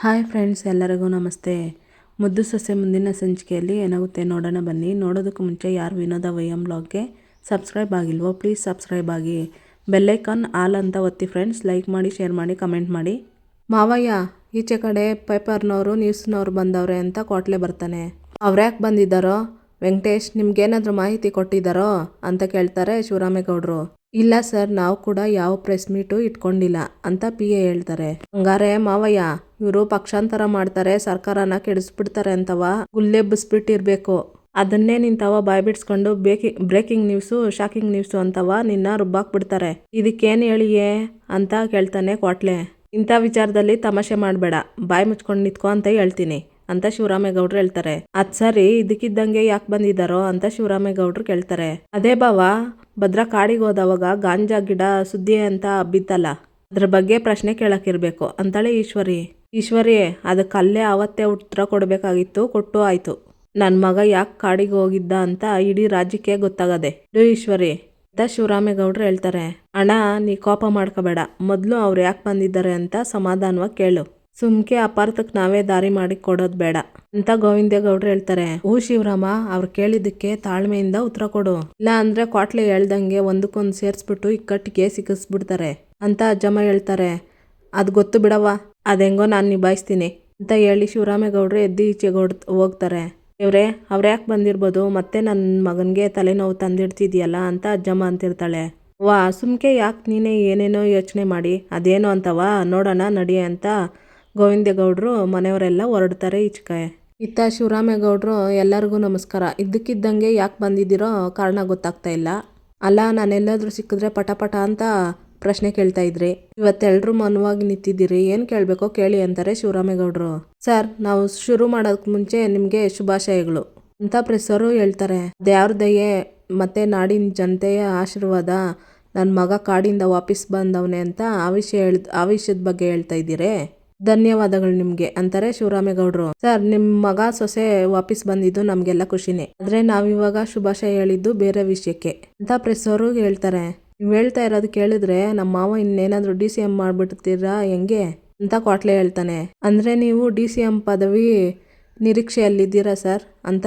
Hi friends, ಎಲ್ಲರಿಗೂ ನಮಸ್ತೆ. ಮುದ್ದು ಸೊಸೆ ಮುಂದಿನ ಸಂಚಿಕೆಯಲ್ಲಿ ಏನಾಗುತ್ತೆ ನೋಡೋಣ ಬನ್ನಿ. ನೋಡೋದಕ್ಕೂ ಮುಂಚೆ ಯಾರು ವಿನೋದ ವೈಎಂ ಬ್ಲಾಗ್ಗೆ ಸಬ್ಸ್ಕ್ರೈಬ್ ಆಗಿಲ್ವೋ ಪ್ಲೀಸ್ ಸಬ್ಸ್ಕ್ರೈಬ್ ಆಗಿ, ಬೆಲ್ಲೈಕಾನ್ ಆಲ್ ಅಂತ ಒತ್ತಿ ಫ್ರೆಂಡ್ಸ್. ಲೈಕ್ ಮಾಡಿ, ಶೇರ್ ಮಾಡಿ, ಕಮೆಂಟ್ ಮಾಡಿ. ಮಾವಯ್ಯ, ಈಚೆ ಕಡೆ ಪೇಪರ್ನವರು ನ್ಯೂಸ್ನವ್ರು ಬಂದವ್ರೆ ಅಂತ ಕೋಟ್ಲೆ ಬರ್ತಾನೆ. ಅವ್ರ್ಯಾಕೆ ಬಂದಿದ್ದಾರೋ? ವೆಂಕಟೇಶ್ ನಿಮ್ಗೇನಾದರೂ ಮಾಹಿತಿ ಕೊಟ್ಟಿದ್ದಾರೋ ಅಂತ ಕೇಳ್ತಾರೆ ಶಿವರಾಮೇಗೌಡರು. ಇಲ್ಲ ಸರ್, ನಾವು ಕೂಡ ಯಾವ ಪ್ರೆಸ್ ಮೀಟು ಇಟ್ಕೊಂಡಿಲ್ಲ ಅಂತ PA ಹೇಳ್ತಾರೆ. ಹಂಗಾರೆ ಮಾವಯ್ಯ, ಇವರು ಪಕ್ಷಾಂತರ ಮಾಡ್ತಾರೆ, ಸರ್ಕಾರನ ಕೆಡಿಸ್ಬಿಡ್ತಾರೆ ಅಂತವ ಗುಲ್ಲೆಬ್ಬಿಸ್ಬಿಟ್ಟಿರ್ಬೇಕು. ಅದನ್ನೇ ನಿಂತವ ಬಾಯ್ ಬಿಡ್ಸ್ಕೊಂಡು ಬ್ರೇಕಿಂಗ್ ನ್ಯೂಸು, ಶಾಕಿಂಗ್ ನ್ಯೂಸು ಅಂತವ ನಿನ್ನ ರುಬ್ಬಾಕ್ಬಿಡ್ತಾರೆ. ಇದಕ್ಕೇನು ಹೇಳಿಯೇ ಅಂತ ಕೇಳ್ತಾನೆ ಕೋಟ್ಲೆ. ಇಂಥ ವಿಚಾರದಲ್ಲಿ ತಮಾಷೆ ಮಾಡಬೇಡ, ಬಾಯಿ ಮುಚ್ಕೊಂಡು ನಿಂತ್ಕೊ ಅಂತ ಹೇಳ್ತೀನಿ ಅಂತ ಶಿವರಾಮೇಗೌಡರು ಹೇಳ್ತಾರೆ. ಅದ್ ಸರಿ, ಇದಕ್ಕಿದ್ದಂಗೆ ಯಾಕೆ ಬಂದಿದ್ದಾರೋ ಅಂತ ಶಿವರಾಮೇಗೌಡರು ಕೇಳ್ತಾರೆ. ಅದೇ ಬಾವ, ಭದ್ರಾ ಕಾಡಿಗೆ ಹೋದವಾಗ ಗಾಂಜಾ ಗಿಡ ಸುದ್ದಿ ಅಂತ ಬಿತ್ತಲ್ಲ, ಅದ್ರ ಬಗ್ಗೆ ಪ್ರಶ್ನೆ ಕೇಳಕ್ಕಿರ್ಬೇಕು ಅಂತಾಳೆ ಈಶ್ವರಿ, ಅದಕ್ಕೆ ಅಲ್ಲೇ ಅವತ್ತೇ ಉತ್ತರ ಕೊಡಬೇಕಾಗಿತ್ತು, ಕೊಟ್ಟು ಆಯ್ತು. ನನ್ನ ಮಗ ಯಾಕೆ ಕಾಡಿಗೆ ಹೋಗಿದ್ದ ಅಂತ ಇಡೀ ರಾಜ್ಯಕ್ಕೆ ಗೊತ್ತಾಗದೆ ಈಶ್ವರಿ ಅಂತ ಶಿವರಾಮೇಗೌಡರು ಹೇಳ್ತಾರೆ. ಅಣ್ಣ, ನೀ ಕೋಪ ಮಾಡ್ಕೋಬೇಡ, ಮೊದಲು ಅವ್ರು ಯಾಕೆ ಬಂದಿದ್ದಾರೆ ಅಂತ ಸಮಾಧಾನವಾಗಿ ಕೇಳು. ಸುಮ್ಕೆ ಅಪಾರ್ಥಕ್ಕೆ ನಾವೇ ದಾರಿ ಮಾಡಿ ಕೊಡೋದು ಬೇಡ ಅಂತ ಗೋವಿಂದೇಗೌಡರು ಹೇಳ್ತಾರೆ. ಶಿವರಾಮ, ಅವ್ರು ಕೇಳಿದ್ದಕ್ಕೆ ತಾಳ್ಮೆಯಿಂದ ಉತ್ತರ ಕೊಡು, ಇಲ್ಲ ಅಂದ್ರೆ ಕೋಟ್ಲೆ ಹೇಳ್ದಂಗೆ ಒಂದಕ್ಕೊಂದು ಸೇರಿಸ್ಬಿಟ್ಟು ಇಕ್ಕಟ್ಟಿಗೆ ಸಿಕ್ಕಿಸ್ಬಿಡ್ತಾರೆ ಅಂತ ಅಜ್ಜಮ್ಮ ಹೇಳ್ತಾರೆ. ಅದು ಗೊತ್ತು ಬಿಡವ್ವ, ಅದೆಂಗೋ ನಾನು ನಿಭಾಯಿಸ್ತೀನಿ ಅಂತ ಹೇಳಿ ಶಿವರಾಮೇಗೌಡರು ಎದ್ದು ಈಚೆಗೆ ಹೋಗ್ತಾರೆ. ಅವ್ರು ಯಾಕೆ ಬಂದಿರ್ಬೋದು, ಮತ್ತೆ ನನ್ನ ಮಗನಿಗೆ ತಲೆನೋವು ತಂದಿಡ್ತಿದ್ಯಲ್ಲ ಅಂತ ಅಜ್ಜಮ್ಮ ಅಂತಿರ್ತಾಳೆ. ಸುಮ್ಕೆ ಯಾಕೆ ನೀನೇ ಏನೇನೋ ಯೋಚನೆ ಮಾಡಿ ಅದೇನೋ ಅಂತವ ನೋಡೋಣ ನಡಿ ಅಂತ ಗೋವಿಂದೇಗೌಡರು ಮನೆಯವರೆಲ್ಲ ಹೊರಡ್ತಾರೆ ಈಚೆಗೆ. ಇತ್ತ ಶಿವರಾಮೇಗೌಡರು, ಎಲ್ಲರಿಗೂ ನಮಸ್ಕಾರ. ಇದ್ದಕ್ಕಿದ್ದಂಗೆ ಯಾಕೆ ಬಂದಿದ್ದೀರೋ ಕಾರಣ ಗೊತ್ತಾಗ್ತಾ ಇಲ್ಲ. ಅಲ್ಲ, ನಾನೆಲ್ಲಾದ್ರೂ ಸಿಕ್ಕಿದ್ರೆ ಪಟ ಅಂತ ಪ್ರಶ್ನೆ ಕೇಳ್ತಾ ಇದ್ರಿ, ಇವತ್ತೆಲ್ಲರೂ ಮೌನವಾಗಿ ನಿಂತಿದ್ದೀರಿ, ಏನು ಕೇಳಬೇಕೋ ಕೇಳಿ ಅಂತಾರೆ ಶಿವರಾಮೇಗೌಡರು. ಸರ್, ನಾವು ಶುರು ಮಾಡೋದಕ್ಕೆ ಮುಂಚೆ ನಿಮಗೆ ಶುಭಾಶಯಗಳು ಅಂತ ಪ್ರೆಸ್ಸವರು ಹೇಳ್ತಾರೆ. ಅದ್ಯಾವ್ರ ದಯೆ ಮತ್ತೆ ನಾಡಿನ ಜನತೆಯ ಆಶೀರ್ವಾದ, ನನ್ನ ಮಗ ಕಾಡಿಂದ ವಾಪಸ್ ಬಂದವನೆ ಅಂತ ಆ ವಿಷಯದ ಬಗ್ಗೆ ಹೇಳ್ತಾ ಇದ್ದೀರಿ, ಧನ್ಯವಾದಗಳು ನಿಮ್ಗೆ ಅಂತಾರೆ ಶಿವರಾಮೇಗೌಡರು. ಸರ್, ನಿಮ್ಮ ಮಗ ಸೊಸೆ ವಾಪಸ್ ಬಂದಿದ್ದು ನಮ್ಗೆಲ್ಲ ಖುಷಿನೇ, ಆದ್ರೆ ನಾವಿವಾಗ ಶುಭಾಶಯ ಹೇಳಿದ್ದು ಬೇರೆ ವಿಷಯಕ್ಕೆ ಅಂತ ಪ್ರೆಸ್ಸವರು ಹೇಳ್ತಾರೆ. ನೀವು ಹೇಳ್ತಾ ಇರೋದು ಕೇಳಿದ್ರೆ ನಮ್ಮ ಮಾವ ಇನ್ನೇನಾದ್ರೂ DCM ಮಾಡ್ಬಿಡ್ತೀರಾ ಹೆಂಗೆ ಅಂತ ಕೋಟ್ಲೆ ಹೇಳ್ತಾನೆ. ಅಂದ್ರೆ ನೀವು DCM ಪದವಿ ನಿರೀಕ್ಷೆಯಲ್ಲಿದ್ದೀರಾ ಸರ್ ಅಂತ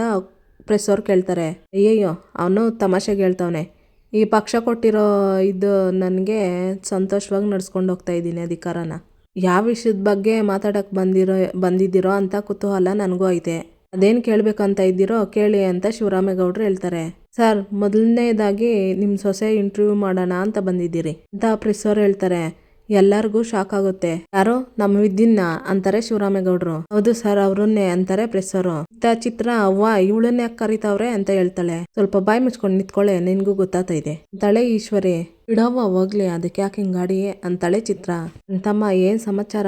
ಪ್ರೆಸ್ಸವ್ರು ಕೇಳ್ತಾರೆ. ಅಯ್ಯಯ್ಯೋ, ಅವನು ತಮಾಷೆಗೆ ಹೇಳ್ತವನೆ. ಈ ಪಕ್ಷ ಕೊಟ್ಟಿರೋ ಇದು ನನಗೆ ಸಂತೋಷವಾಗಿ ನಡ್ಸ್ಕೊಂಡು ಹೋಗ್ತಾ ಇದ್ದೀನಿ ಅಧಿಕಾರನ. ಯಾವ ವಿಷಯದ ಬಗ್ಗೆ ಮಾತಾಡಕ್ಕೆ ಬಂದಿದ್ದೀರೋ ಅಂತ ಕುತೂಹಲ ನನಗೂ ಐತೆ. ಅದೇನು ಕೇಳಬೇಕಂತ ಇದ್ದೀರೋ ಕೇಳಿ ಅಂತ ಶಿವರಾಮೇಗೌಡರು ಹೇಳ್ತಾರೆ. ಸರ್, ಮೊದಲನೇದಾಗಿ ನಿಮ್ಮ ಸೊಸೆ ಇಂಟರ್ವ್ಯೂ ಮಾಡೋಣ ಅಂತ ಬಂದಿದ್ದೀರಿ ಅಂತ ಪ್ರೆಸ್ಸವ್ರು ಹೇಳ್ತಾರೆ. ಎಲ್ಲರಿಗೂ ಶಾಕ್ ಆಗುತ್ತೆ. ಯಾರೋ ನಮ್ಮ ವಿದ್ಯನ್ನ ಅಂತಾರೆ ಶಿವರಾಮೇಗೌಡರು. ಹೌದು ಸರ್, ಅವ್ರನ್ನೇ ಅಂತಾರೆ ಪ್ರೆಸ್ಸವರು. ಚಿತ್ರ, ಇವಳನ್ನ ಯಾಕೆ ಕರೀತಾವ್ರೆ ಅಂತ ಹೇಳ್ತಾಳೆ. ಸ್ವಲ್ಪ ಬಾಯಿ ಮುಚ್ಕೊಂಡು ನಿಂತ್ಕೊಳ್ಳೆ, ನಿನ್ಗೂ ಗೊತ್ತಾಗ್ತೈತೆ ಅಂತಾಳೆ ಈಶ್ವರಿ. ಬಿಡವ್ವ ಹೋಗ್ಲಿ, ಅದಕ್ಕೆ ಯಾಕೆ ಹಿಂಗಾಡಿ ಅಂತಾಳೆ ಚಿತ್ರ. ಅಂತಮ್ಮ, ಏನ್ ಸಮಾಚಾರ,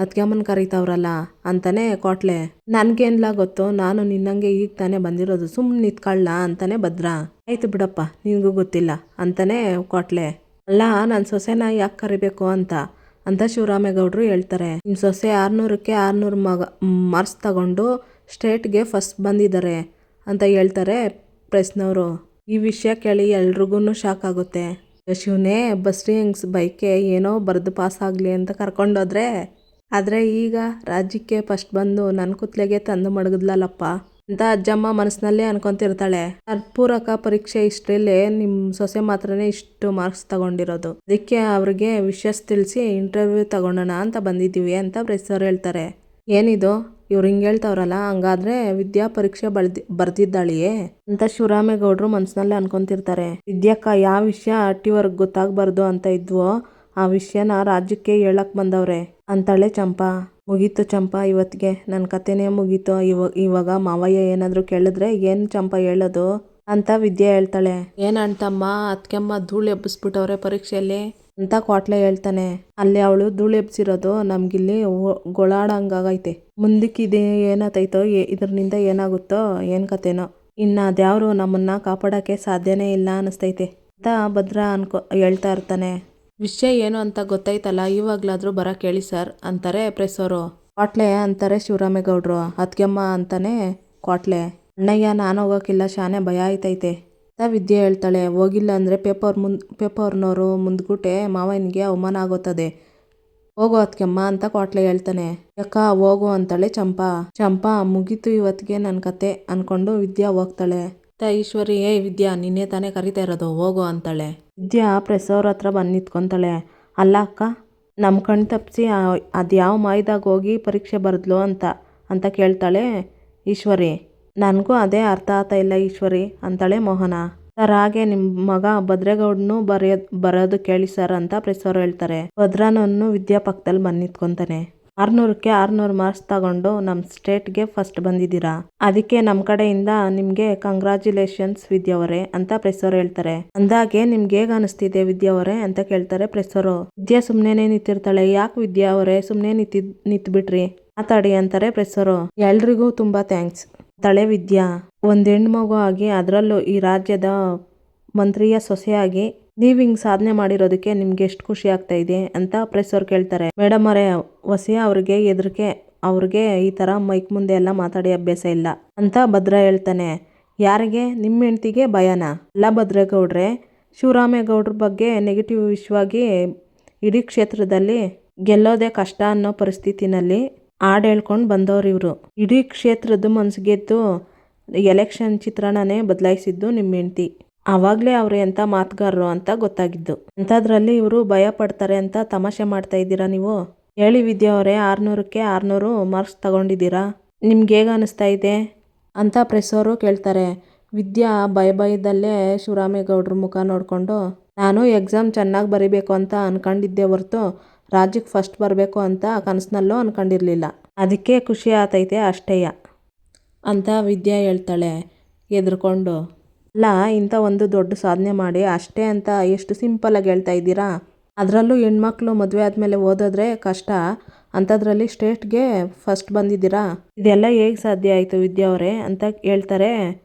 ಅತ್ಗೆಮ್ಮನ್ ಕರೀತಾವ್ರಲ್ಲ ಅಂತಾನೆ ಕೋಟ್ಲೆ. ನನ್ಗೇನ್ಲ ಗೊತ್ತು, ನಾನು ನಿನ್ನಂಗೆ ಈಗ ತಾನೇ ಬಂದಿರೋದು, ಸುಮ್ಮನೆ ನಿಂತ್ಕೊಳ್ಳ ಅಂತಾನೆ ಭದ್ರಾ. ಆಯ್ತು ಬಿಡಪ್ಪ, ನಿನ್ಗೂ ಗೊತ್ತಿಲ್ಲ ಅಂತಾನೆ ಕೋಟ್ಲೆ. ಅಲ್ಲ, ನನ್ನ ಸೊಸೆನ ಯಾಕೆ ಕರಿಬೇಕು ಅಂತ ಶಿವರಾಮೇಗೌಡರು ಹೇಳ್ತಾರೆ. ನಿಮ್ಮ ಸೊಸೆ 600ಕ್ಕೆ 600 ಮಾರ್ಕ್ಸ್ ತಗೊಂಡು ಸ್ಟೇಟ್ಗೆ ಫಸ್ಟ್ ಬಂದಿದ್ದಾರೆ ಅಂತ ಹೇಳ್ತಾರೆ ಪ್ರೆಸ್ನವರು. ಈ ವಿಷಯ ಕೇಳಿ ಎಲ್ರಿಗೂ ಶಾಕ್ ಆಗುತ್ತೆ. ಶಿವನೇ, ಬಸ್ರಿಂಗ್ಸ್ ಬೈಕೆ ಏನೋ ಬರೆದು ಪಾಸ್ ಆಗಲಿ ಅಂತ ಕರ್ಕೊಂಡೋದ್ರೆ, ಆದರೆ ಈಗ ರಾಜ್ಯಕ್ಕೆ ಫಸ್ಟ್ ಬಂದು ನನ್ನ ಕುತ್ಲೆಗೆ ತಂದು ಮಡಗದ್ಲಲ್ಲಪ್ಪ ಅಂತ ಅಜ್ಜಮ್ಮ ಮನಸ್ಸಿನಲ್ಲೇ ಅನ್ಕೊಂತಿರ್ತಾಳೆ. ಪೂರಕ ಪರೀಕ್ಷೆ ಇಷ್ಟರಲ್ಲೇ ನಿಮ್ಮ ಸೊಸೆ ಮಾತ್ರನೇ ಇಷ್ಟು ಮಾರ್ಕ್ಸ್ ತಗೊಂಡಿರೋದು, ಅದಕ್ಕೆ ಅವ್ರಿಗೆ ವಿಷಯ ತಿಳಿಸಿ ಇಂಟರ್ವ್ಯೂ ತಗೊಳ್ಳೋಣ ಅಂತ ಬಂದಿದ್ದೀವಿ ಅಂತ ಪ್ರೆಸ್ಸವ್ರು ಹೇಳ್ತಾರೆ. ಏನಿದು, ಇವ್ರು ಹಿಂಗೆ ಹೇಳ್ತಾವ್ರಲ್ಲ, ಹಂಗಾದ್ರೆ ವಿದ್ಯಾ ಪರೀಕ್ಷೆ ಬರ್ದಿದ್ದಾಳಿಯೇ ಅಂತ ಶಿವರಾಮೇಗೌಡರು ಮನಸ್ಸಿನಲ್ಲೇ ಅನ್ಕೊಂತಿರ್ತಾರೆ. ವಿದ್ಯಾಕ್ಕ ಯಾವ ವಿಷಯ ಅಟ್ಟಿವರೆಗೆ ಗೊತ್ತಾಗಬಾರ್ದು ಅಂತ ಇದ್ವೋ ಆ ವಿಷಯನ ರಾಜ್ಯಕ್ಕೆ ಹೇಳಕ್ ಬಂದವ್ರೆ ಅಂತಾಳೆ ಚಂಪಾ. ಮುಗೀತು ಚಂಪಾ, ಇವತ್ತಿಗೆ ನನ್ನ ಕತೆನೇ ಮುಗೀತು. ಇವಾಗ ಮಾವಯ್ಯ ಏನಾದರೂ ಕೇಳಿದ್ರೆ ಏನು ಚಂಪಾ ಹೇಳೋದು ಅಂತ ವಿದ್ಯಾ ಹೇಳ್ತಾಳೆ. ಏನಂತಮ್ಮ, ಅತ್ಕೆಮ್ಮ ಧೂಳು ಎಬ್ಬಿಸ್ಬಿಟ್ಟವ್ರೆ ಪರೀಕ್ಷೆಯಲ್ಲಿ ಅಂತ ಕೋಟ್ಲೆ ಹೇಳ್ತಾನೆ. ಅಲ್ಲಿ ಅವಳು ಧೂಳು ಎಬ್ಸಿರೋದು ನಮ್ಗಿಲ್ಲಿ ಗೊಳಾಡಂಗಾಗೈತೆ. ಮುಂದಕ್ಕೆ ಇದೆ ಏನಾತೈತೋ, ಇದ್ರನಿಂದ ಏನಾಗುತ್ತೋ ಏನು ಕತೆನೋ, ಇನ್ನು ಅದ್ಯಾವರು ನಮ್ಮನ್ನ ಕಾಪಾಡೋಕ್ಕೆ ಸಾಧ್ಯನೇ ಇಲ್ಲ ಅನ್ನಿಸ್ತೈತೆ ಅಂತ ಭದ್ರಾ ಹೇಳ್ತಾ ಇರ್ತಾನೆ. ವಿಷಯ ಏನು ಅಂತ ಗೊತ್ತಾಯ್ತಲ್ಲ, ಇವಾಗ್ಲಾದ್ರೂ ಬರಕ್ಕೆ ಹೇಳಿ ಸರ್ ಅಂತಾರೆ ಪ್ರೆಸ್ಸವರು. ಕೋಟ್ಲೆ ಅಂತಾರೆ ಶಿವರಾಮೇಗೌಡರು. ಅತ್ಗೆಮ್ಮ ಅಂತಾನೆ ಕೋಟ್ಲೆ. ಅಣ್ಣಯ್ಯ, ನಾನು ಹೋಗೋಕ್ಕಿಲ್ಲ, ಶಾನೆ ಭಯ ಆಯ್ತೈತೆ ಅಂತ ವಿದ್ಯೆ ಹೇಳ್ತಾಳೆ. ಹೋಗಿಲ್ಲ ಅಂದರೆ ಪೇಪರ್ನವರು ಮುಂದ್ಗುಟೆ ಮಾವನಿಗೆ ಅವಮಾನ ಆಗೋತ್ತದೆ, ಹೋಗು ಅತ್ಕೆಮ್ಮ ಅಂತ ಕ್ವಾಟ್ಲೆ ಹೇಳ್ತಾನೆ. ಯಾಕ ಹೋಗು ಅಂತಾಳೆ ಚಂಪಾ. ಚಂಪಾ ಮುಗೀತು ಇವತ್ತಿಗೆ ನನ್ನ ಕತೆ ಅನ್ಕೊಂಡು ವಿದ್ಯಾ ಹೋಗ್ತಾಳೆ. ಈಶ್ವರಿ ಏ ವಿದ್ಯಾ ನಿನ್ನೆ ತಾನೇ ಕರಿತಾ ಇರೋದು ಹೋಗು ಅಂತಾಳೆ. ವಿದ್ಯಾ ಪ್ರೆಸ್ ಅವ್ರ ಹತ್ರ ಬಂದು ನಿಂತ್ಕೊಂತಾಳೆ. ಅಲ್ಲ ಅಕ್ಕ ನಮ್ಮ ಕಣ್ ತಪ್ಪಿಸಿ ಅದ್ಯಾವ ಮಾಯ್ದಾಗ ಹೋಗಿ ಪರೀಕ್ಷೆ ಬರೆದ್ಲು ಅಂತ ಕೇಳ್ತಾಳೆ ಈಶ್ವರಿ. ನನಗೂ ಅದೇ ಅರ್ಥ ಆಗ್ತಾ ಇಲ್ಲ ಈಶ್ವರಿ ಅಂತಾಳೆ ಮೋಹನ. ಸರ್ ಹಾಗೆ ನಿಮ್ಮ ಮಗ ಭದ್ರೇಗೌಡನು ಬರೋದು ಕೇಳಿ ಸರ್ ಅಂತ ಪ್ರೆಸ್ ಅವರು ಹೇಳ್ತಾರೆ. ಭದ್ರನನ್ನು ವಿದ್ಯಾ ಪಕ್ಕದಲ್ಲಿ ಬಂದು ನಿಂತ್ಕೊಂತಾನೆ. 600ಕ್ಕೆ 600 ಮಾರ್ಕ್ಸ್ ತಗೊಂಡು ನಮ್ಮ ಸ್ಟೇಟ್ಗೆ ಫಸ್ಟ್ ಬಂದಿದ್ದೀರಾ, ಅದಕ್ಕೆ ನಮ್ಮ ಕಡೆಯಿಂದ ನಿಮಗೆ ಕಂಗ್ರ್ಯಾಚುಲೇಷನ್ಸ್ ವಿದ್ಯಾವರೇ ಅಂತ ಪ್ರೆಸ್ ಅವರು ಹೇಳ್ತಾರೆ. ಅಂದಾಗೆ ನಿಮ್ಗೆ ಹೇಗೆ ಅನಿಸ್ತಿದೆ ವಿದ್ಯಾವರೇ ಅಂತ ಕೇಳ್ತಾರೆ ಪ್ರೆಸ್ ಅವರು. ವಿದ್ಯಾ ಸುಮ್ಮನೆ ನಿಂತಿರ್ತಾಳೆ. ಯಾಕೆ ವಿದ್ಯಾವರೇ ಸುಮ್ಮನೆ ನಿಂತ್ಬಿಟ್ರಿ ಮಾತಾಡಿ ಅಂತಾರೆ ಪ್ರೆಸ್ ಅವರು. ಎಲ್ರಿಗೂ ತುಂಬಾ ಥ್ಯಾಂಕ್ಸ್ ಅಂತಾಳೆ ವಿದ್ಯಾ. ಒಂದು ಹೆಣ್ಣು ಮಗು ಆಗಿ ಅದರಲ್ಲೂ ಈ ರಾಜ್ಯದ ಮಂತ್ರಿಯ ಸೊಸೆಯಾಗಿ ನೀವು ಹಿಂಗೆ ಸಾಧನೆ ಮಾಡಿರೋದಕ್ಕೆ ನಿಮ್ಗೆ ಎಷ್ಟು ಖುಷಿ ಆಗ್ತಾ ಇದೆ ಅಂತ ಪ್ರೆಸ್ ಅವ್ರು ಕೇಳ್ತಾರೆ. ಮೇಡಮ್ ಅವರೇ ವಸಿಯ ಅವ್ರಿಗೆ ಅವ್ರಿಗೆ ಈ ಥರ ಮೈಕ್ ಮುಂದೆ ಎಲ್ಲ ಮಾತಾಡಿ ಅಭ್ಯಾಸ ಇಲ್ಲ ಅಂತ ಭದ್ರ ಹೇಳ್ತಾನೆ. ಯಾರಿಗೆ? ನಿಮ್ಮ ಹೆಂಡ್ತಿಗೆ ಭಯನಾ? ಅಲ್ಲ ಭದ್ರೇಗೌಡ್ರೆ, ಶಿವರಾಮೇಗೌಡ್ರ ಬಗ್ಗೆ ನೆಗೆಟಿವ್ ವಿಷಯವಾಗಿ ಇಡೀ ಕ್ಷೇತ್ರದಲ್ಲಿ ಗೆಲ್ಲೋದೇ ಕಷ್ಟ ಅನ್ನೋ ಪರಿಸ್ಥಿತಿನಲ್ಲಿ ಹಾಡು ಹೇಳ್ಕೊಂಡು ಬಂದವ್ರು ಇವರು. ಇಡೀ ಕ್ಷೇತ್ರದ ಮನ್ಸಿಗೆದ್ದು ಎಲೆಕ್ಷನ್ ಚಿತ್ರಣನೇ ಬದಲಾಯಿಸಿದ್ದು ನಿಮ್ಮ ಹೆಂಡ್ತಿ. ಆವಾಗಲೇ ಅವ್ರು ಎಂಥ ಮಾತುಗಾರರು ಅಂತ ಗೊತ್ತಾಗಿದ್ದು. ಅಂಥದ್ರಲ್ಲಿ ಇವರು ಭಯ ಪಡ್ತಾರೆ ಅಂತ ತಮಾಷೆ ಮಾಡ್ತಾ ಇದ್ದೀರಾ ನೀವು? ಹೇಳಿ ವಿದ್ಯಾ ಅವರೇ, 600ಕ್ಕೆ 600 ಮಾರ್ಕ್ಸ್ ತಗೊಂಡಿದ್ದೀರಾ, ನಿಮ್ಗೆ ಹೇಗೆ ಅನಿಸ್ತಾ ಇದೆ ಅಂತ ಪ್ರೆಸ್ ಅವರು ಕೇಳ್ತಾರೆ. ವಿದ್ಯಾ ಭಯದಲ್ಲೇ ಶಿವರಾಮೇಗೌಡ್ರ ಮುಖ ನೋಡಿಕೊಂಡು, ನಾನು ಎಕ್ಸಾಮ್ ಚೆನ್ನಾಗಿ ಬರೀಬೇಕು ಅಂತ ಅನ್ಕೊಂಡಿದ್ದೆ ಹೊರತು ರಾಜ್ಯಕ್ಕೆ ಫಸ್ಟ್ ಬರಬೇಕು ಅಂತ ಕನಸಿನಲ್ಲೂ ಅನ್ಕೊಂಡಿರಲಿಲ್ಲ. ಅದಕ್ಕೆ ಖುಷಿ ಆತೈತೆ ಅಷ್ಟೇಯ ಅಂತ ವಿದ್ಯಾ ಹೇಳ್ತಾಳೆ ಎದ್ರುಕೊಂಡು. ಅಲ್ಲ, ಇಂಥ ಒಂದು ದೊಡ್ಡ ಸಾಧನೆ ಮಾಡಿ ಅಷ್ಟೇ ಅಂತ ಎಷ್ಟು ಸಿಂಪಲ್ಲಾಗಿ ಹೇಳ್ತಾ ಇದ್ದೀರಾ? ಅದರಲ್ಲೂ ಹೆಣ್ಮಕ್ಳು ಮದುವೆ ಆದಮೇಲೆ ಓದಿದ್ರೆ ಕಷ್ಟ, ಅಂಥದ್ರಲ್ಲಿ ಸ್ಟೇಟ್ಗೆ ಫಸ್ಟ್ ಬಂದಿದ್ದೀರಾ, ಇದೆಲ್ಲ ಹೇಗೆ ಸಾಧ್ಯ ಆಯಿತು ವಿದ್ಯಾ ಅವರೇ ಅಂತ ಹೇಳ್ತಾರೆ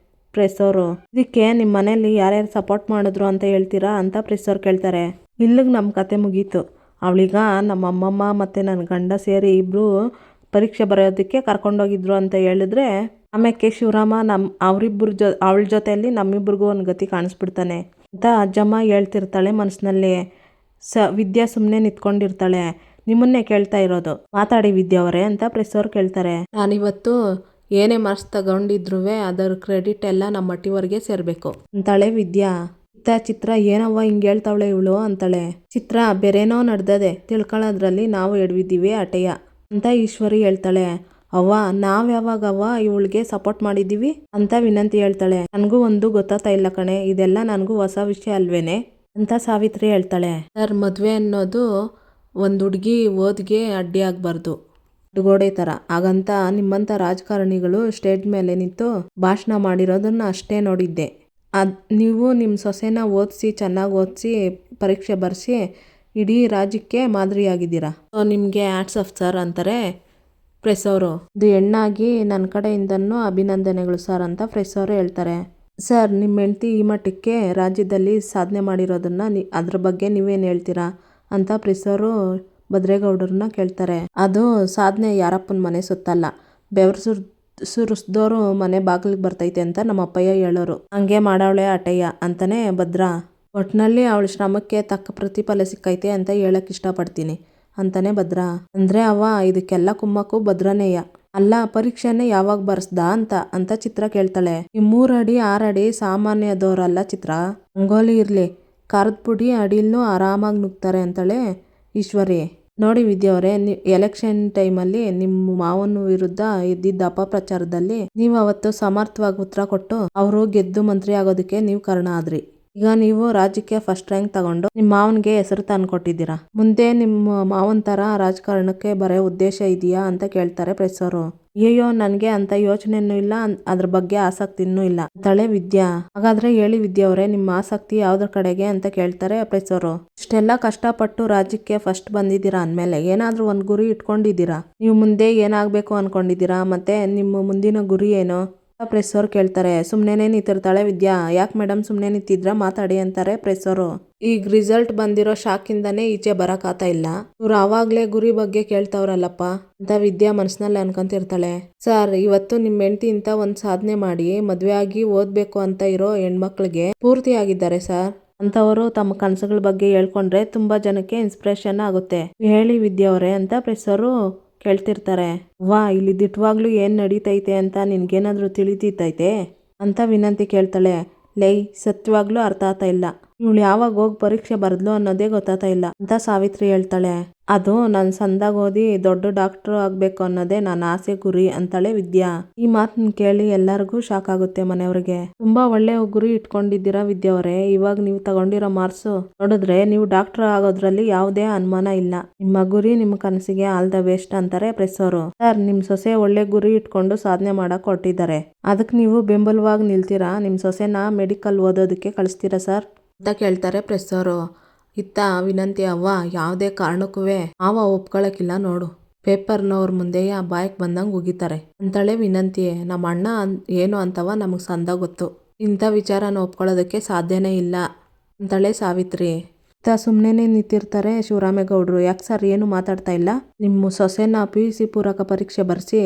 ಪ್ರೆಸ್ ಅವರು. ಇದಕ್ಕೆ ನಿಮ್ಮ ಮನೇಲಿ ಯಾರ್ಯಾರು ಸಪೋರ್ಟ್ ಮಾಡಿದ್ರು ಅಂತ ಹೇಳ್ತೀರಾ ಅಂತ ಪ್ರೆಸ್ ಅವ್ರು ಕೇಳ್ತಾರೆ. ಇಲ್ಲಿಗೆ ನಮ್ಮ ಕತೆ ಮುಗೀತು. ಅವಳೀಗ ನಮ್ಮ ಅಮ್ಮಮ್ಮ ಮತ್ತು ನನ್ನ ಗಂಡ ಸೇರಿ ಇಬ್ಬರು ಪರೀಕ್ಷೆ ಬರೆಯೋದಕ್ಕೆ ಕರ್ಕೊಂಡೋಗಿದ್ರು ಅಂತ ಹೇಳಿದ್ರೆ ಆಮೇಲೆ ಶಿವರಾಮ ಅವಳ ಜೊತೆಯಲ್ಲಿ ನಮ್ಮಿಬ್ರಿಗೂ ಒಂದು ಗತಿ ಕಾಣಿಸ್ಬಿಡ್ತಾನೆ ಅಂತ ಅಜ್ಜಮ್ಮ ಹೇಳ್ತಿರ್ತಾಳೆ ಮನಸ್ಸಿನಲ್ಲಿ. ವಿದ್ಯಾ ಸುಮ್ಮನೆ ನಿಂತ್ಕೊಂಡಿರ್ತಾಳೆ. ನಿಮ್ಮನ್ನೇ ಕೇಳ್ತಾ ಇರೋದು, ಮಾತಾಡಿ ವಿದ್ಯಾ ಅವರೇ ಅಂತ ಪ್ರೆಸ್ ಅವ್ರು ಕೇಳ್ತಾರೆ. ನಾನಿವತ್ತು ಏನೇ ಮಾರ್ಕ್ಸ್ ತಗೊಂಡಿದ್ರು ಅದರ ಕ್ರೆಡಿಟ್ ಎಲ್ಲ ನಮ್ಮ ಮಟ್ಟಿವರೆಗೆ ಸೇರಬೇಕು ಅಂತಾಳೆ ವಿದ್ಯಾ. ಚಿತ್ರ ಏನವ್ವ ಹಿಂಗೆ ಹೇಳ್ತಾವಳೆ ಇವಳು ಅಂತಾಳೆ. ಚಿತ್ರ ಬೇರೇನೋ ನಡೆದದೆ ತಿಳ್ಕೊಳ್ಳೋದ್ರಲ್ಲಿ ನಾವು ಎಡವಿದ್ದೀವಿ ಅಟೆಯ ಅಂತ ಈಶ್ವರಿ ಹೇಳ್ತಾಳೆ. ಅವ್ವ ನಾವು ಯಾವಾಗವ್ವ ಇವಳಿಗೆ ಸಪೋರ್ಟ್ ಮಾಡಿದ್ದೀವಿ ಅಂತ ವಿನಂತಿ ಹೇಳ್ತಾಳೆ. ನನಗೂ ಒಂದು ಗೊತ್ತಾಗ್ತಾ ಇಲ್ಲ ಕಣೆ, ಇದೆಲ್ಲ ನನಗೂ ಹೊಸ ವಿಷಯ ಅಲ್ವೇನೆ ಅಂತ ಸಾವಿತ್ರಿ ಹೇಳ್ತಾಳೆ. ಸರ್, ಮದುವೆ ಅನ್ನೋದು ಒಂದು ಹುಡುಗಿ ಓದ್ಗೆ ಅಡ್ಡಿ ಆಗಬಾರ್ದು, ಗೋಡೆ ಥರ. ಹಾಗಂತ ನಿಮ್ಮಂಥ ರಾಜಕಾರಣಿಗಳು ಸ್ಟೇಜ್ ಮೇಲೆ ನಿಂತು ಭಾಷಣ ಮಾಡಿರೋದನ್ನ ಅಷ್ಟೇ ನೋಡಿದ್ದೆ. ನೀವು ನಿಮ್ಮ ಸೊಸೆನ ಚೆನ್ನಾಗಿ ಓದಿಸಿ ಪರೀಕ್ಷೆ ಬರೆಸಿ ಇಡೀ ರಾಜ್ಯಕ್ಕೆ ಮಾದರಿಯಾಗಿದ್ದೀರಾ. ನಿಮಗೆ ಹ್ಯಾಟ್ಸ್ ಆಫ್ ಸರ್ ಅಂತಾರೆ ಪ್ರೆಸ್ ಅವರು. ಇದು ಹೆಣ್ಣಾಗಿ ನನ್ನ ಕಡೆಯಿಂದನೂ ಅಭಿನಂದನೆಗಳು ಸರ್ ಅಂತ ಪ್ರೆಸ್ ಅವರು ಹೇಳ್ತಾರೆ. ಸರ್, ನಿಮ್ಮ ಹೆಂಡ್ತಿ ಈ ಮಟ್ಟಕ್ಕೆ ರಾಜ್ಯದಲ್ಲಿ ಸಾಧನೆ ಮಾಡಿರೋದನ್ನ ಅದ್ರ ಬಗ್ಗೆ ನೀವೇನು ಹೇಳ್ತೀರಾ ಅಂತ ಪ್ರೆಸ್ ಅವರು ಭದ್ರೇಗೌಡರನ್ನ ಕೇಳ್ತಾರೆ. ಅದು ಸಾಧನೆ ಯಾರಪ್ಪನ ಮನೆ ಸುತ್ತಲ್ಲ, ಬೆವರು ಸುರಿಸ್ದೋರು ಮನೆ ಬಾಗಿಲಿಗೆ ಬರ್ತೈತೆ ಅಂತ ನಮ್ಮ ಅಪ್ಪಯ್ಯ ಹೇಳೋರು. ಹಂಗೆ ಮಾಡವಳೆ ಅಟಯ್ಯ ಅಂತಾನೆ ಭದ್ರ. ಒಟ್ಟಿನಲ್ಲಿ ಅವಳ ಶ್ರಮಕ್ಕೆ ತಕ್ಕ ಪ್ರತಿಫಲ ಸಿಕ್ಕೈತೆ ಅಂತ ಹೇಳಕ್ ಇಷ್ಟಪಡ್ತೀನಿ ಅಂತಾನೆ ಭದ್ರ. ಅಂದ್ರೆ ಅವ್ವ ಇದಕ್ಕೆಲ್ಲ ಕುಮ್ಮಕ್ಕು ಭದ್ರನೇಯ. ಅಲ್ಲ, ಪರೀಕ್ಷೆನೇ ಯಾವಾಗ ಬರ್ಸ್ದ ಅಂತ ಚಿತ್ರ ಕೇಳ್ತಾಳೆ. ಈ 3 ಅಡಿ 6 ಅಡಿ ಸಾಮಾನ್ಯದವರಲ್ಲ ಚಿತ್ರ, ರಂಗೋಲಿ ಇರ್ಲಿ ಖಾರದ ಪುಡಿ ಅಡಿಲ್ನೂ ಆರಾಮಾಗಿ ನುಗ್ತಾರೆ ಅಂತಾಳೆ ಈಶ್ವರಿ. ನೋಡಿ ವಿದ್ಯಾ ಅವರೇ, ಎಲೆಕ್ಷನ್ ಟೈಮಲ್ಲಿ ನಿಮ್ಮ ಮಾವನ ವಿರುದ್ಧ ಎದ್ದಿದ್ದ ಅಪಪ್ರಚಾರದಲ್ಲಿ ನೀವು ಅವತ್ತು ಸಮರ್ಥವಾಗಿ ಉತ್ತರ ಕೊಟ್ಟು ಅವರು ಗೆದ್ದು ಮಂತ್ರಿ ಆಗೋದಕ್ಕೆ ನೀವು ಕಾರಣ ಆದ್ರಿ. ಈಗ ನೀವು ರಾಜ್ಯಕ್ಕೆ ಫಸ್ಟ್ ರ್ಯಾಂಕ್ ತಗೊಂಡು ನಿಮ್ಮ ಮಾವನಿಗೆ ಹೆಸರು ತಂದ್ಕೊಟ್ಟಿದ್ದೀರಾ. ಮುಂದೆ ನಿಮ್ಮ ಮಾವನ್ ಥರ ರಾಜಕಾರಣಕ್ಕೆ ಬರೋ ಉದ್ದೇಶ ಇದೆಯಾ ಅಂತ ಕೇಳ್ತಾರೆ ಪ್ರೆಸ್ ಅವರು. ಅಯ್ಯೋ, ನನಗೆ ಅಂತ ಯೋಚನೆನೂ ಇಲ್ಲ, ಅದ್ರ ಬಗ್ಗೆ ಆಸಕ್ತಿನೂ ಇಲ್ಲ ಅಂತಾಳೆ ವಿದ್ಯಾ. ಹಾಗಾದ್ರೆ ಹೇಳಿ ವಿದ್ಯಾ ಅವರೇ, ನಿಮ್ಮ ಆಸಕ್ತಿ ಯಾವ್ದ್ರ ಕಡೆಗೆ ಅಂತ ಕೇಳ್ತಾರೆ ಪ್ರೆಸ್ ಅವರು. ಇಷ್ಟೆಲ್ಲ ಕಷ್ಟಪಟ್ಟು ರಾಜ್ಯಕ್ಕೆ ಫಸ್ಟ್ ಬಂದಿದ್ದೀರಾ ಅಂದಮೇಲೆ ಏನಾದ್ರೂ ಒಂದು ಗುರಿ ಇಟ್ಕೊಂಡಿದ್ದೀರಾ? ನೀವು ಮುಂದೆ ಏನಾಗಬೇಕು ಅನ್ಕೊಂಡಿದ್ದೀರಾ? ಮತ್ತೆ ನಿಮ್ಮ ಮುಂದಿನ ಗುರಿ ಏನು ಪ್ರೆಸ್ ಅವರು ಕೇಳ್ತಾರೆ. ಸುಮ್ಮನೆ ನಿಂತಿರ್ತಾಳೆ ವಿದ್ಯಾ. ಯಾಕೆ ಮೇಡಮ್ ಸುಮ್ಮನೆ ನಿಂತಿದ್ರ, ಮಾತಾಡಿ ಅಂತಾರೆ ಪ್ರೆಸ್ ಅವರು. ಈಗ ರಿಸಲ್ಟ್ ಬಂದಿರೋ ಶಾಕಿಂದಾನೇ ಈಚೆ ಬರಕಾತ ಇಲ್ಲ, ಇವ್ರು ಆವಾಗ್ಲೇ ಗುರಿ ಬಗ್ಗೆ ಕೇಳ್ತಾವ್ರಲ್ಲಪ್ಪ ಅಂತ ವಿದ್ಯಾ ಮನಸ್ಸಿನಲ್ಲಿ ಅನ್ಕೊಂತಿರ್ತಾಳೆ. ಸರ್, ಇವತ್ತು ನಿಮ್ಮ ಹೆಂಡತಿ ಇಂತ ಒಂದು ಸಾಧನೆ ಮಾಡಿ ಮದುವೆ ಆಗಿ ಓದ್ಬೇಕು ಅಂತ ಇರೋ ಹೆಣ್ಮಕ್ಳಿಗೆ ಪೂರ್ತಿ ಆಗಿದ್ದಾರೆ ಸರ್ ಅಂಥವರು ತಮ್ಮ ಕನಸುಗಳ ಬಗ್ಗೆ ಹೇಳ್ಕೊಂಡ್ರೆ ತುಂಬ ಜನಕ್ಕೆ ಇನ್ಸ್ಪಿರೇಷನ್ ಆಗುತ್ತೆ. ಹೇಳಿ ವಿದ್ಯಾವ್ರೆ ಅಂತ ಪ್ರೆಸ್ಸವರು ಕೇಳ್ತಿರ್ತಾರೆ. ವಾ, ಇಲ್ಲಿ ದಿಟ್ಟವಾಗ್ಲೂ ಏನು ನಡೀತೈತೆ ಅಂತ ನಿನ್ಗೇನಾದ್ರೂ ತಿಳಿತೈತೆ ಅಂತ ವಿನಂತಿ ಕೇಳ್ತಾಳೆ. ಲೈ, ಸತ್ಯವಾಗ್ಲೂ ಅರ್ಥ ಆಗ್ತಾ ಇಲ್ಲ. ಇವಳು ಯಾವಾಗ ಹೋಗಿ ಪರೀಕ್ಷೆ ಬರೆದ್ಲು ಅನ್ನೋದೇ ಗೊತ್ತಾಗ್ತಾ ಇಲ್ಲ ಅಂತ ಸಾವಿತ್ರಿ ಹೇಳ್ತಾಳೆ. ಅದು ನಾನು ಸಂದಾಗ ಓದಿ ದೊಡ್ಡ ಡಾಕ್ಟ್ರು ಆಗ್ಬೇಕು ಅನ್ನೋದೇ ನನ್ನ ಆಸೆ ಗುರಿ ಅಂತಾಳೆ ವಿದ್ಯಾ. ಈ ಮಾತನ್ನ ಕೇಳಿ ಎಲ್ಲರಿಗೂ ಶಾಕ್ ಆಗುತ್ತೆ ಮನೆಯವ್ರಿಗೆ. ತುಂಬಾ ಒಳ್ಳೆ ಗುರಿ ಇಟ್ಕೊಂಡಿದ್ದೀರಾ ವಿದ್ಯಾವ್ರೆ. ಇವಾಗ ನೀವು ತಗೊಂಡಿರೋ ಮಾರ್ಕ್ಸು ನೋಡಿದ್ರೆ ನೀವು ಡಾಕ್ಟರ್ ಆಗೋದ್ರಲ್ಲಿ ಯಾವುದೇ ಅನುಮಾನ ಇಲ್ಲ. ನಿಮ್ಮ ಗುರಿ ನಿಮ್ಮ ಕನಸಿಗೆ ಆಲ್ ದ ಬೆಸ್ಟ್ ಅಂತಾರೆ ಪ್ರೆಸ್ ಅವರು. ಸರ್, ನಿಮ್ ಸೊಸೆ ಒಳ್ಳೆ ಗುರಿ ಇಟ್ಕೊಂಡು ಸಾಧನೆ ಮಾಡಕ್ ಹೊರಟಿದ್ದಾರೆ. ಅದಕ್ಕೆ ನೀವು ಬೆಂಬಲವಾಗಿ ನಿಲ್ತೀರಾ? ನಿಮ್ ಸೊಸೆನ ಮೆಡಿಕಲ್ ಓದೋದಕ್ಕೆ ಕಳಿಸ್ತೀರಾ ಸರ್ ಅಂತ ಕೇಳ್ತಾರೆ ಪ್ರೆಸ್ ಅವರು. ಇತ್ತ ವಿನಂತಿ ಅವ್ವ ಯಾವುದೇ ಕಾರಣಕ್ಕೂ ಮಾವ ಒಪ್ಕೊಳಕಿಲ್ಲ ನೋಡು. ಪೇಪರ್ನವ್ರ ಮುಂದೆಯ ಬಾಯಕ್ ಬಂದಂಗೆ ಉಗಿತಾರೆ ಅಂತಾಳೆ ವಿನಂತಿ. ನಮ್ಮ ಅಣ್ಣ ಏನು ಅಂತವ ನಮಗೆ ಸಂದ ಗೊತ್ತು. ಇಂಥ ವಿಚಾರನ ಒಪ್ಕೊಳ್ಳೋದಕ್ಕೆ ಸಾಧ್ಯನೇ ಇಲ್ಲ ಅಂತಾಳೆ ಸಾವಿತ್ರಿ. ಇತ್ತ ಸುಮ್ಮನೆ ನಿಂತಿರ್ತಾರೆ ಶಿವರಾಮೇಗೌಡರು. ಯಾಕೆ ಸರ್ ಏನು ಮಾತಾಡ್ತಾ ಇಲ್ಲ? ನಿಮ್ಮ ಸೊಸೆನ PUC ಪೂರಕ ಪರೀಕ್ಷೆ ಬರೆಸಿ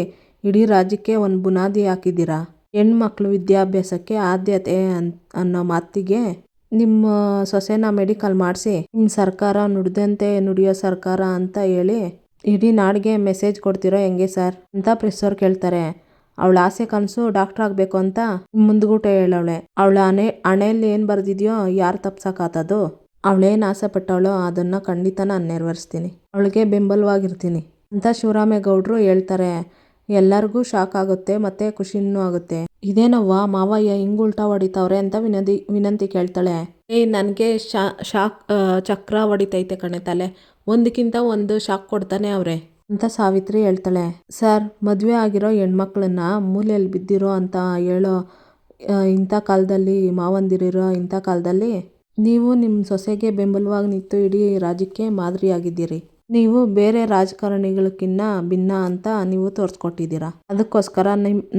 ಇಡೀ ರಾಜ್ಯಕ್ಕೆ ಒಂದು ಬುನಾದಿ ಹಾಕಿದ್ದೀರಾ. ಹೆಣ್ಮಕ್ಳು ವಿದ್ಯಾಭ್ಯಾಸಕ್ಕೆ ಆದ್ಯತೆ ಅನ್ನೋ ಮಾತಿಗೆ ನಿಮ್ಮ ಸೊಸೆನ ಮೆಡಿಕಲ್ ಮಾಡಿಸಿ ನಿಮ್ಮ ಸರ್ಕಾರ ನುಡಿದಂತೆ ನುಡಿಯೋ ಸರ್ಕಾರ ಅಂತ ಹೇಳಿ ಇಡೀ ನಾಡಿಗೆ ಮೆಸೇಜ್ ಕೊಡ್ತಿರೋ ಹೆಂಗೆ ಸರ್ ಅಂತ ಪ್ರೆಸ್ ಅವ್ರು ಕೇಳ್ತಾರೆ. ಅವಳ ಆಸೆ ಕನಸು ಡಾಕ್ಟರ್ ಆಗಬೇಕು ಅಂತ ಮುಂದ್ಗೂಟೆ ಹೇಳವಳೆ. ಅವಳ ಹಣೆಯಲ್ಲಿ ಏನು ಬರೆದಿದೆಯೋ ಯಾರು ತಪ್ಸಕ್ಕಾತದು? ಅವಳೇನು ಆಸೆ ಪಟ್ಟವಳೋ ಅದನ್ನು ಖಂಡಿತ ನಾನು ನೆರವೇರಿಸ್ತೀನಿ. ಅವಳಿಗೆ ಬೆಂಬಲವಾಗಿರ್ತೀನಿ ಅಂತ ಶಿವರಾಮೇಗೌಡರು ಹೇಳ್ತಾರೆ. ಎಲ್ಲರಿಗೂ ಶಾಕ್ ಆಗುತ್ತೆ ಮತ್ತೆ ಖುಷಿನೂ ಆಗುತ್ತೆ. ಇದೇನವ್ವ ಮಾವಯ್ಯ ಹಿಂಗ್ ಉಲ್ಟಾ ಹೊಡಿತಾವ್ರೆ ಅಂತ ವಿನಂತಿ ಕೇಳ್ತಾಳೆ. ನನಗೆ ಚಕ್ರ ಹೊಡಿತೈತೆ ಕಣೆ ತಲೆ. ಒಂದಕ್ಕಿಂತ ಒಂದು ಶಾಕ್ ಕೊಡ್ತಾನೆ ಅವ್ರೆ ಅಂತ ಸಾವಿತ್ರಿ ಹೇಳ್ತಾಳೆ. ಸರ್, ಮದುವೆ ಆಗಿರೋ ಹೆಣ್ಮಕ್ಳನ್ನ ಮೂಲೆಯಲ್ಲಿ ಬಿದ್ದಿರೋ ಅಂತ ಹೇಳೋ ಇಂಥ ಕಾಲದಲ್ಲಿ, ಮಾವಂದಿರಿರೋ ಇಂಥ ಕಾಲದಲ್ಲಿ ನೀವು ನಿಮ್ಮ ಸೊಸೆಗೆ ಬೆಂಬಲವಾಗಿ ನಿಂತು ಇಡೀ ರಾಜ್ಯಕ್ಕೆ ಮಾದರಿಯಾಗಿದ್ದೀರಿ. ನೀವು ಬೇರೆ ರಾಜಕಾರಣಿಗಳಕ್ಕಿನ್ನ ಭಿನ್ನ ಅಂತ ನೀವು ತೋರಿಸ್ಕೊಟ್ಟಿದ್ದೀರಾ. ಅದಕ್ಕೋಸ್ಕರ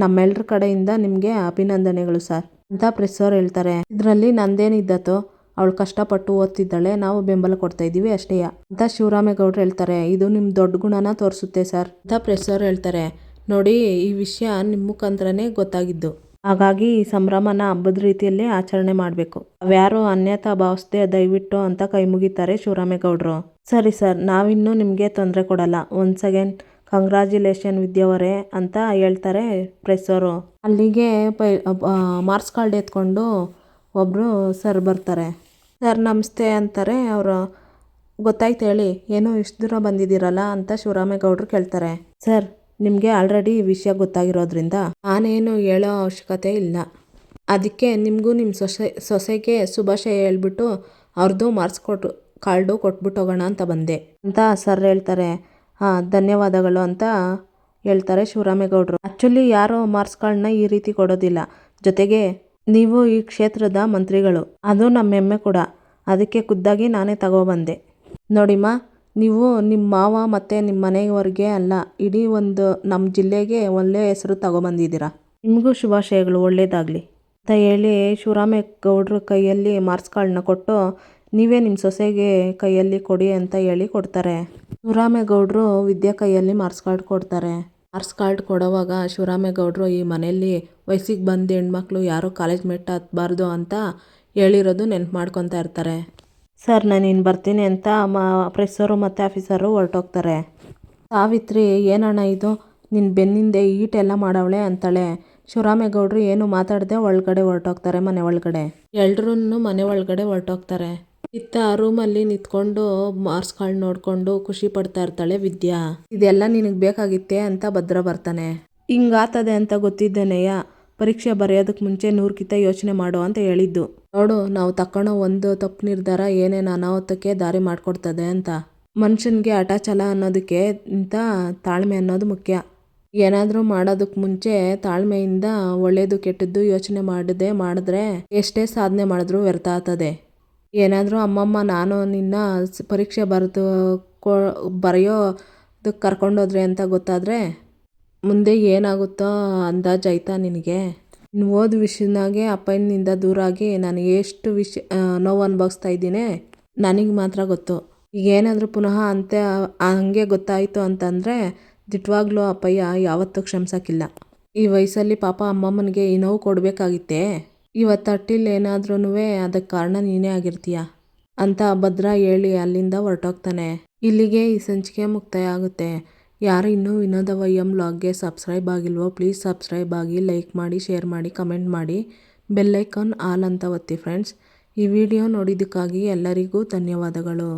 ನಮ್ಮೆಲ್ಲರ ಕಡೆಯಿಂದ ನಿಮಗೆ ಅಭಿನಂದನೆಗಳು ಸರ್ ಅಂತ ಪ್ರೆಸ್ ಅವ್ರು ಹೇಳ್ತಾರೆ. ಇದರಲ್ಲಿ ನಂದೇನಿದ್ದತ್ತೋ, ಅವಳು ಕಷ್ಟಪಟ್ಟು ಓದ್ತಿದ್ದಾಳೆ, ನಾವು ಬೆಂಬಲ ಕೊಡ್ತಾ ಇದ್ದೀವಿ ಅಷ್ಟೇ ಅಂತ ಶಿವರಾಮೇಗೌಡರು ಹೇಳ್ತಾರೆ. ಇದು ನಿಮ್ಮ ದೊಡ್ಡ ಗುಣನ ತೋರಿಸುತ್ತೆ ಸರ್ ಅಂತ ಪ್ರೆಸ್ ಅವ್ರು ಹೇಳ್ತಾರೆ. ನೋಡಿ, ಈ ವಿಷಯ ನಿಮ್ಮ ಮುಖಾಂತರನೇ ಗೊತ್ತಾಗಿದ್ದು. ಹಾಗಾಗಿ ಈ ಸಂಭ್ರಮನ ಹಬ್ಬದ ರೀತಿಯಲ್ಲಿ ಆಚರಣೆ ಮಾಡಬೇಕು. ಅವ್ಯಾರು ಅನ್ಯತಾ ಭಾವಿಸ್ದೆ ದಯವಿಟ್ಟು ಅಂತ ಕೈ ಮುಗಿತಾರೆ ಶಿವರಾಮೇಗೌಡರು. ಸರಿ ಸರ್, ನಾವಿನ್ನೂ ನಿಮಗೆ ತೊಂದರೆ ಕೊಡಲ್ಲ. ಒನ್ಸ್ ಅಗೇನ್ ಕಂಗ್ರ್ಯಾಚುಲೇಷನ್ ವಿದ್ಯಾವರೇ ಅಂತ ಹೇಳ್ತಾರೆ ಪ್ರೆಸ್ ಅವರು. ಅಲ್ಲಿಗೆ ಮಾರ್ಕ್ಸ್ ಕಾರ್ಡ್ ಎತ್ಕೊಂಡು ಒಬ್ಬರು ಸರ್ ಬರ್ತಾರೆ. ಸರ್ ನಮಸ್ತೆ ಅಂತಾರೆ ಅವರು. ಗೊತ್ತಾಯ್ತು ಹೇಳಿ, ಏನೋ ಇಷ್ಟು ದೂರ ಬಂದಿದ್ದೀರಲ್ಲ ಅಂತ ಶಿವರಾಮೇಗೌಡರು ಕೇಳ್ತಾರೆ. ಸರ್, ನಿಮಗೆ ಆಲ್ರೆಡಿ ಈ ವಿಷಯ ಗೊತ್ತಾಗಿರೋದ್ರಿಂದ ನಾನೇನು ಹೇಳೋ ಅವಶ್ಯಕತೆ ಇಲ್ಲ. ಅದಕ್ಕೆ ನಿಮಗೂ ನಿಮ್ಮ ಸೊಸೆಗೆ ಶುಭಾಶಯ ಹೇಳ್ಬಿಟ್ಟು ಅವ್ರದ್ದು ಮಾರ್ಕ್ಸ್ ಕಾರ್ಡು ಕೊಟ್ಬಿಟ್ಟು ಹೋಗೋಣ ಅಂತ ಬಂದೆ ಅಂತ ಸರ್ ಹೇಳ್ತಾರೆ. ಧನ್ಯವಾದಗಳು ಅಂತ ಹೇಳ್ತಾರೆ ಶಿವರಾಮೇಗೌಡರು. ಆ್ಯಕ್ಚುಲಿ ಯಾರೋ ಮಾರ್ಕ್ಸ್ ಕಾರ್ಡ್ನ ಈ ರೀತಿ ಕೊಡೋದಿಲ್ಲ. ಜೊತೆಗೆ ನೀವು ಈ ಕ್ಷೇತ್ರದ ಮಂತ್ರಿಗಳು, ಅದು ನಮ್ಮ ಹೆಮ್ಮೆ ಕೂಡ. ಅದಕ್ಕೆ ಖುದ್ದಾಗಿ ನಾನೇ ತಗೊಬಂದೆ. ನೋಡಿಮ್ಮ, ನೀವು ನಿಮ್ಮ ಮಾವ ಮತ್ತು ನಿಮ್ಮ ಮನೆಯವರಿಗೆ ಅಲ್ಲ, ಇಡೀ ಒಂದು ನಮ್ಮ ಜಿಲ್ಲೆಗೆ ಒಳ್ಳೆಯ ಹೆಸರು ತಗೊಬಂದಿದ್ದೀರಾ. ನಿಮಗೂ ಶುಭಾಶಯಗಳು, ಒಳ್ಳೆಯದಾಗಲಿ ಅಂತ ಹೇಳಿ ಶಿವರಾಮೇಗೌಡರು ಕೈಯಲ್ಲಿ ಮಾರ್ಕ್ಸ್ ಕಾರ್ಡ್ನ ಕೊಟ್ಟು, ನೀವೇ ನಿಮ್ಮ ಸೊಸೆಗೆ ಕೈಯಲ್ಲಿ ಕೊಡಿ ಅಂತ ಹೇಳಿ ಕೊಡ್ತಾರೆ. ಶಿವರಾಮೇಗೌಡರು ವಿದ್ಯಾ ಕೈಯಲ್ಲಿ ಮಾರ್ಕ್ಸ್ ಕಾರ್ಡ್ ಕೊಡ್ತಾರೆ. ಮಾರ್ಕ್ಸ್ ಕಾರ್ಡ್ ಕೊಡೋವಾಗ ಶಿವರಾಮೇಗೌಡರು ಈ ಮನೆಯಲ್ಲಿ ವಯಸ್ಸಿಗೆ ಬಂದ ಹೆಣ್ಮಕ್ಳು ಯಾರೂ ಕಾಲೇಜ್ ಮೆಟ್ಟ ಹತ್ಬಾರ್ದು ಅಂತ ಹೇಳಿರೋದು ನೆನ್ಪು ಮಾಡ್ಕೊತಾ ಇರ್ತಾರೆ. ಸರ್, ನಾನು ಇನ್ನು ಬರ್ತೀನಿ ಅಂತ ಪ್ರೆಸ್ಸರು ಮತ್ತು ಆಫೀಸರು ಹೊರಟೋಗ್ತಾರೆ. ಸಾವಿತ್ರಿ, ಏನಣ್ಣ ಇದು, ನಿನ್ನ ಬೆನ್ನಿಂದೆ ಈಟೆಲ್ಲ ಮಾಡವಳೆ ಅಂತಾಳೆ. ಶಿವರಾಮೇಗೌಡರು ಏನು ಮಾತಾಡದೆ ಒಳಗಡೆ ಹೊರಟೋಗ್ತಾರೆ. ಮನೆ ಒಳಗಡೆ ಎಲ್ರೂ ಮನೆ ಒಳಗಡೆ ಹೊರಟೋಗ್ತಾರೆ. ಇತ್ತ ರೂಮಲ್ಲಿ ನಿಂತ್ಕೊಂಡು ಮಾರ್ಕ್ಸ್ ಕಾರ್ಡ್ ನೋಡಿಕೊಂಡು ಖುಷಿ ಪಡ್ತಾ ಇರ್ತಾಳೆ ವಿದ್ಯಾ. ಇದೆಲ್ಲ ನಿನಗೆ ಬೇಕಾಗಿತ್ತೆ ಅಂತ ಭದ್ರ ಬರ್ತಾನೆ. ಹಿಂಗಾತದೆ ಅಂತ ಗೊತ್ತಿದ್ದೇನೆಯ ಪರೀಕ್ಷೆ ಬರೆಯೋದಕ್ಕೆ ಮುಂಚೆ 100 ಯೋಚನೆ ಮಾಡು ಅಂತ ಹೇಳಿದ್ದು. ನೋಡು, ನಾವು ತಗೊಳ್ಳೋ ಒಂದು ತಪ್ಪು ನಿರ್ಧಾರ ಏನೇನು ಅನಾಹುತಕ್ಕೆ ದಾರಿ ಮಾಡಿಕೊಡ್ತದೆ ಅಂತ. ಮನುಷ್ಯನಿಗೆ ಅಟಾಚಲ ಅನ್ನೋದಕ್ಕೆ ಇಂಥ ತಾಳ್ಮೆ ಅನ್ನೋದು ಮುಖ್ಯ. ಏನಾದರೂ ಮಾಡೋದಕ್ಕೆ ಮುಂಚೆ ತಾಳ್ಮೆಯಿಂದ ಒಳ್ಳೇದು ಕೆಟ್ಟದ್ದು ಯೋಚನೆ ಮಾಡಿದ್ರೆ ಎಷ್ಟೇ ಸಾಧನೆ ಮಾಡಿದ್ರೂ ವ್ಯರ್ಥ ಆಗ್ತದೆ. ಏನಾದರೂ ಅಮ್ಮಮ್ಮ ನಾನು ನಿನ್ನ ಪರೀಕ್ಷೆ ಬರೆಯೋದಕ್ಕೆ ಕರ್ಕೊಂಡೋದ್ರೆ ಅಂತ ಗೊತ್ತಾದರೆ ಮುಂದೆ ಏನಾಗುತ್ತೋ ಅಂದಾಜಾಯ್ತಾ ನಿನಗೆ? ಇನ್ನು ಓದ್ ವಿಷಯನಾಗೆ ಅಪ್ಪನಿಂದ ದೂರಾಗಿ ನಾನು ಎಷ್ಟು ನೋವು ಅನುಭವಿಸ್ತಾ ಇದ್ದೀನಿ ನನಗೆ ಮಾತ್ರ ಗೊತ್ತು. ಈಗ ಏನಾದರೂ ಪುನಃ ಹಂಗೆ ಗೊತ್ತಾಯಿತು ಅಂತಂದರೆ ದಿಟ್ಟವಾಗ್ಲೂ ಅಪ್ಪಯ್ಯ ಯಾವತ್ತೂ ಕ್ಷಮಿಸೋಕ್ಕಿಲ್ಲ. ಈ ವಯಸ್ಸಲ್ಲಿ ಪಾಪ ಅಮ್ಮಮ್ಮನಿಗೆ ಈ ನೋವು ಕೊಡಬೇಕಾಗಿತ್ತೇ. ಇವತ್ತು ಅಟ್ಟಿಲ್ಲ ಏನಾದ್ರೂ ಅದಕ್ಕೆ ಕಾರಣ ನೀನೇ ಆಗಿರ್ತೀಯ ಅಂತ ಭದ್ರ ಹೇಳಿ ಅಲ್ಲಿಂದ ಹೊರಟೋಗ್ತಾನೆ. ಇಲ್ಲಿಗೆ ಈ ಸಂಚಿಕೆ ಮುಕ್ತಾಯ ಆಗುತ್ತೆ. ಯಾರು ಇನ್ನೂ ವಿನೋದ ವೈಎಂ ವ್ಲಾಗ್ಗೆ ಸಬ್ಸ್ಕ್ರೈಬ್ ಆಗಿಲ್ವೋ ಪ್ಲೀಸ್ ಸಬ್ಸ್ಕ್ರೈಬ್ ಆಗಿ, ಲೈಕ್ ಮಾಡಿ, ಶೇರ್ ಮಾಡಿ, ಕಮೆಂಟ್ ಮಾಡಿ, ಬೆಲ್ ಐಕಾನ್ ಆಲ್ ಅಂತ ಒತ್ತಿ ಫ್ರೆಂಡ್ಸ್. ಈ ವಿಡಿಯೋ ನೋಡಿದ್ದಕ್ಕಾಗಿ ಎಲ್ಲರಿಗೂ ಧನ್ಯವಾದಗಳು.